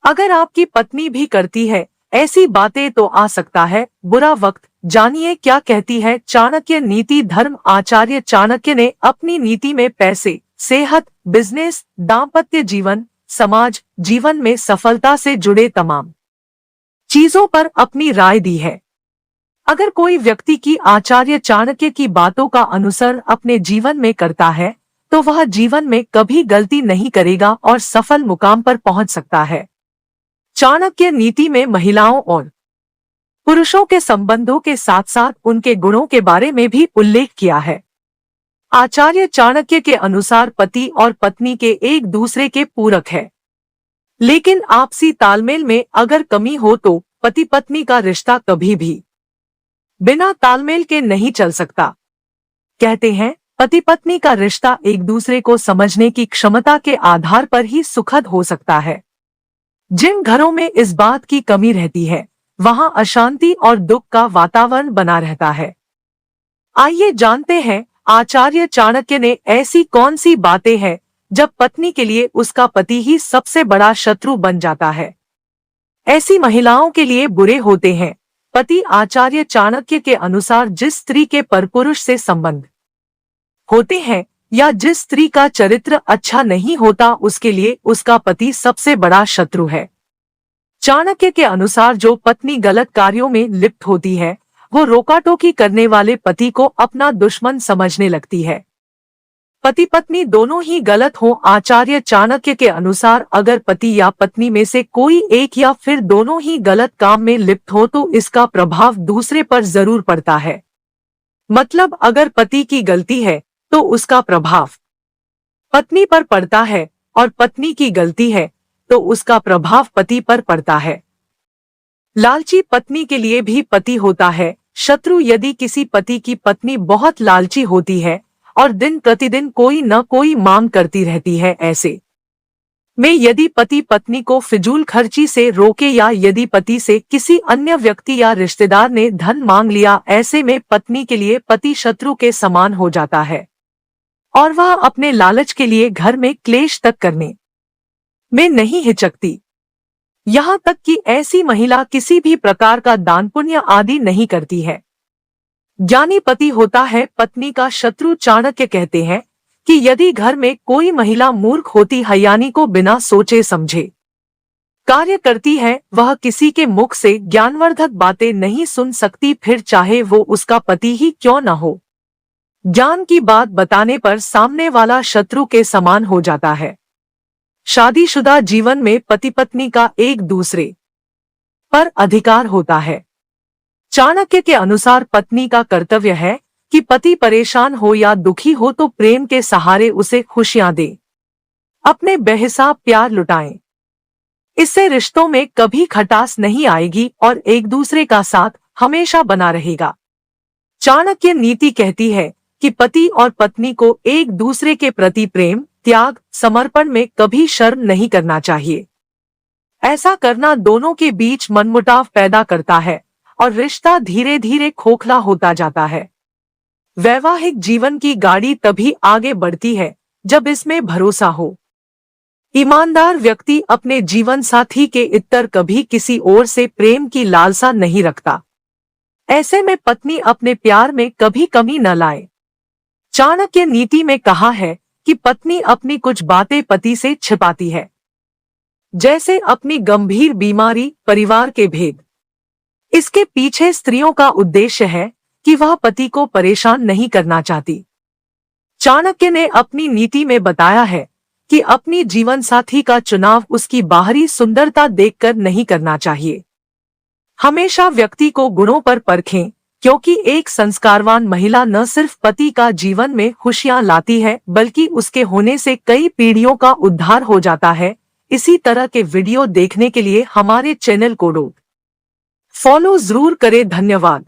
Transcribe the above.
अगर आपकी पत्नी भी करती है ऐसी बातें तो आ सकता है बुरा वक्त। जानिए क्या कहती है चाणक्य नीति। धर्म आचार्य चाणक्य ने अपनी नीति में पैसे, सेहत, बिजनेस, दाम्पत्य जीवन, समाज जीवन में सफलता से जुड़े तमाम चीजों पर अपनी राय दी है। अगर कोई व्यक्ति की आचार्य चाणक्य की बातों का अनुसरण अपने जीवन में करता है तो वह जीवन में कभी गलती नहीं करेगा और सफल मुकाम पर पहुंच सकता है। चाणक्य नीति में महिलाओं और पुरुषों के संबंधों के साथ साथ उनके गुणों के बारे में भी उल्लेख किया है। आचार्य चाणक्य के अनुसार पति और पत्नी के एक दूसरे के पूरक है, लेकिन आपसी तालमेल में अगर कमी हो तो पति पत्नी का रिश्ता कभी भी बिना तालमेल के नहीं चल सकता। कहते हैं पति पत्नी का रिश्ता एक दूसरे को समझने की क्षमता के आधार पर ही सुखद हो सकता है। जिन घरों में इस बात की कमी रहती है वहां अशांति और दुख का वातावरण बना रहता है। आइए जानते हैं आचार्य चाणक्य ने ऐसी कौन सी बातें हैं जब पत्नी के लिए उसका पति ही सबसे बड़ा शत्रु बन जाता है। ऐसी महिलाओं के लिए बुरे होते हैं पति। आचार्य चाणक्य के अनुसार जिस स्त्री के परपुरुष से संबंध होते हैं या जिस स्त्री का चरित्र अच्छा नहीं होता उसके लिए उसका पति सबसे बड़ा शत्रु है। चाणक्य के अनुसार जो पत्नी गलत कार्यों में लिप्त होती है वो रोकाटोकी करने वाले पति को अपना दुश्मन समझने लगती है। पति पत्नी दोनों ही गलत हो। आचार्य चाणक्य के अनुसार अगर पति या पत्नी में से कोई एक या फिर दोनों ही गलत काम में लिप्त हो तो इसका प्रभाव दूसरे पर जरूर पड़ता है। मतलब अगर पति की गलती है तो उसका प्रभाव पत्नी पर पड़ता है और पत्नी की गलती है तो उसका प्रभाव पति पर पड़ता है। लालची पत्नी के लिए भी पति होता है शत्रु। यदि किसी पति की पत्नी बहुत लालची होती है और दिन प्रतिदिन कोई न कोई मांग करती रहती है, ऐसे में यदि पति पत्नी को फिजूल खर्ची से रोके या यदि पति से किसी अन्य व्यक्ति या रिश्तेदार ने धन मांग लिया, ऐसे में पत्नी के लिए पति शत्रु के समान हो जाता है और वह अपने लालच के लिए घर में क्लेश तक करने में नहीं हिचकती। यहाँ तक कि ऐसी महिला किसी भी प्रकार का दान पुण्य आदि नहीं करती है। ज्ञानी पति होता है पत्नी का शत्रु। चाणक्य कहते हैं कि यदि घर में कोई महिला मूर्ख होती है यानी को बिना सोचे समझे कार्य करती है, वह किसी के मुख से ज्ञानवर्धक बातें नहीं सुन सकती, फिर चाहे वो उसका पति ही क्यों न हो। ज्ञान की बात बताने पर सामने वाला शत्रु के समान हो जाता है। शादीशुदा जीवन में पति पत्नी का एक दूसरे पर अधिकार होता है। चाणक्य के अनुसार पत्नी का कर्तव्य है कि पति परेशान हो या दुखी हो तो प्रेम के सहारे उसे खुशियां दे, अपने बेहिसाब प्यार लुटाएं। इससे रिश्तों में कभी खटास नहीं आएगी और एक दूसरे का साथ हमेशा बना रहेगा। चाणक्य नीति कहती है कि पति और पत्नी को एक दूसरे के प्रति प्रेम, त्याग, समर्पण में कभी शर्म नहीं करना चाहिए। ऐसा करना दोनों के बीच मनमुटाव पैदा करता है और रिश्ता धीरे धीरे खोखला होता जाता है। वैवाहिक जीवन की गाड़ी तभी आगे बढ़ती है जब इसमें भरोसा हो। ईमानदार व्यक्ति अपने जीवन साथी के इतर कभी किसी और से प्रेम की लालसा नहीं रखता। ऐसे में पत्नी अपने प्यार में कभी कमी न लाए। चाणक्य नीति में कहा है कि पत्नी अपनी कुछ बातें पति से छिपाती है, जैसे अपनी गंभीर बीमारी, परिवार के भेद। इसके पीछे स्त्रियों का उद्देश्य है कि वह पति को परेशान नहीं करना चाहती। चाणक्य ने अपनी नीति में बताया है कि अपनी जीवन साथी का चुनाव उसकी बाहरी सुंदरता देखकर नहीं करना चाहिए। हमेशा व्यक्ति को गुणों पर परखें, क्योंकि एक संस्कारवान महिला न सिर्फ पति का जीवन में खुशियां लाती है बल्कि उसके होने से कई पीढ़ियों का उद्धार हो जाता है। इसी तरह के वीडियो देखने के लिए हमारे चैनल को फॉलो जरूर करें। धन्यवाद।